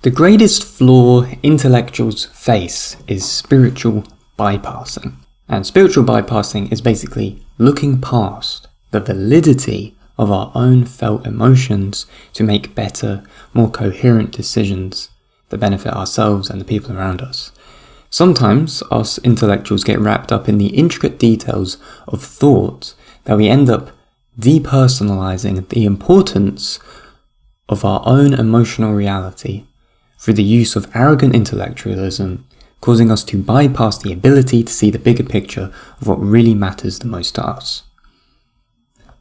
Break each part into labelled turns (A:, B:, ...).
A: The greatest flaw intellectuals face is spiritual bypassing. And spiritual bypassing is basically looking past the validity of our own felt emotions to make better, more coherent decisions that benefit ourselves and the people around us. Sometimes us intellectuals get wrapped up in the intricate details of thought that we end up depersonalizing the importance of our own emotional reality through the use of arrogant intellectualism, causing us to bypass the ability to see the bigger picture of what really matters the most to us.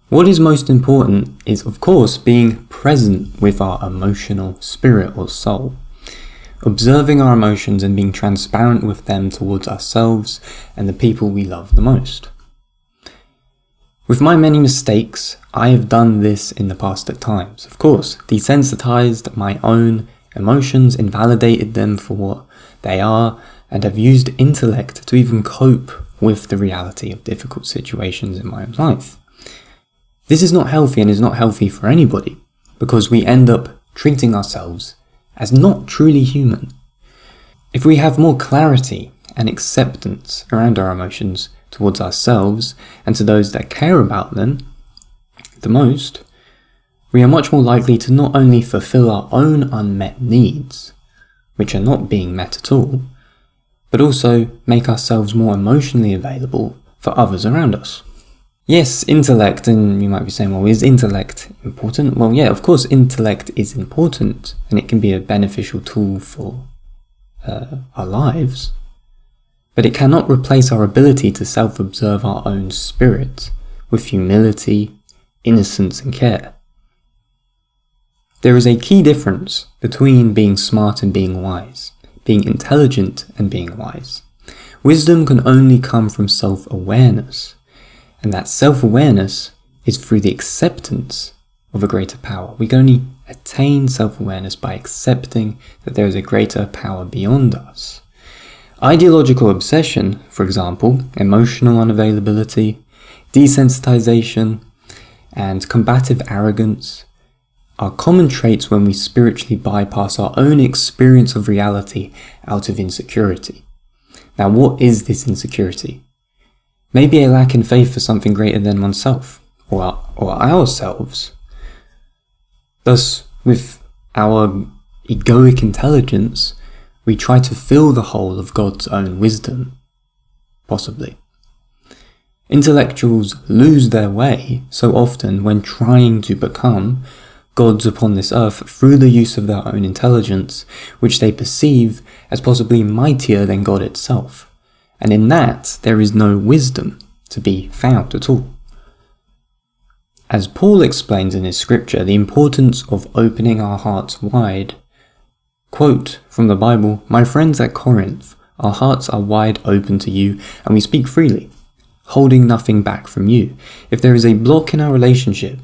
A: What is most important is, of course, being present with our emotional spirit or soul, observing our emotions and being transparent with them towards ourselves and the people we love the most. With my many mistakes, I have done this in the past at times. Of course, desensitized my own emotions, invalidated them for what they are, and have used intellect to even cope with the reality of difficult situations in my own life. This is not healthy and is not healthy for anybody, because we end up treating ourselves as not truly human. If we have more clarity and acceptance around our emotions towards ourselves and to those that care about them the most, we are much more likely to not only fulfill our own unmet needs, which are not being met at all, but also make ourselves more emotionally available for others around us. Yes, intellect, and you might be saying, well, is intellect important? Well, yeah, of course intellect is important, and it can be a beneficial tool for our lives, but it cannot replace our ability to self-observe our own spirit with humility, innocence, and care. There is a key difference between being smart and being wise, being intelligent and being wise. Wisdom can only come from self-awareness, and that self-awareness is through the acceptance of a greater power. We can only attain self-awareness by accepting that there is a greater power beyond us. Ideological obsession, for example, emotional unavailability, desensitization, and combative arrogance are common traits when we spiritually bypass our own experience of reality out of insecurity. Now, what is this insecurity? Maybe a lack in faith for something greater than oneself, or ourselves. Thus, with our egoic intelligence, we try to fill the hole of God's own wisdom, possibly. Intellectuals lose their way so often when trying to become gods upon this earth through the use of their own intelligence, which they perceive as possibly mightier than God itself. And in that, there is no wisdom to be found at all. As Paul explains in his scripture, the importance of opening our hearts wide. Quote from the Bible, "My friends at Corinth, our hearts are wide open to you, and we speak freely, holding nothing back from you. If there is a block in our relationship,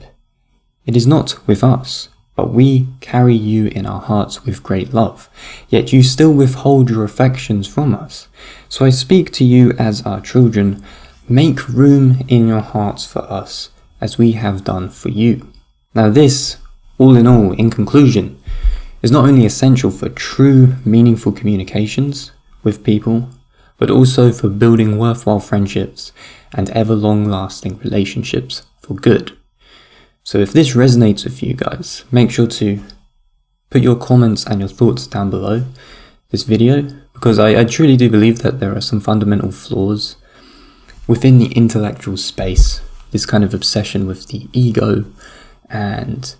A: it is not with us, but we carry you in our hearts with great love. Yet you still withhold your affections from us. So I speak to you as our children, make room in your hearts for us, as we have done for you." Now this, all in all, in conclusion, is not only essential for true, meaningful communications with people, but also for building worthwhile friendships and ever long-lasting relationships for good. So if this resonates with you guys, make sure to put your comments and your thoughts down below this video, because I truly do believe that there are some fundamental flaws within the intellectual space, this kind of obsession with the ego, and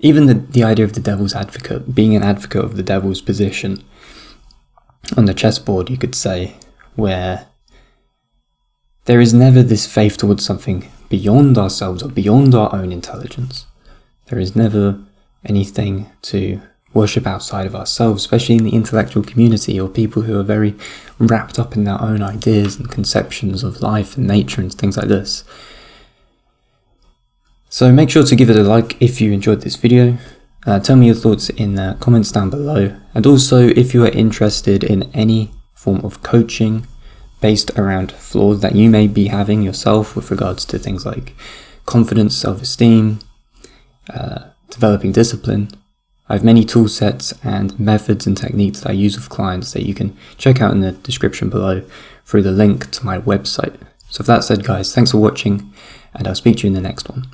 A: even the idea of the devil's advocate, being an advocate of the devil's position on the chessboard, you could say, where there is never this faith towards something beyond ourselves or beyond our own intelligence. There is never anything to worship outside of ourselves, especially in the intellectual community, or people who are very wrapped up in their own ideas and conceptions of life and nature and things like this. So make sure to give it a like if you enjoyed this video. Tell me your thoughts in the comments down below. And also, if you are interested in any form of coaching based around flaws that you may be having yourself with regards to things like confidence, self-esteem, developing discipline, I have many tool sets and methods and techniques that I use with clients that you can check out in the description below through the link to my website. So with that said, guys, thanks for watching, and I'll speak to you in the next one.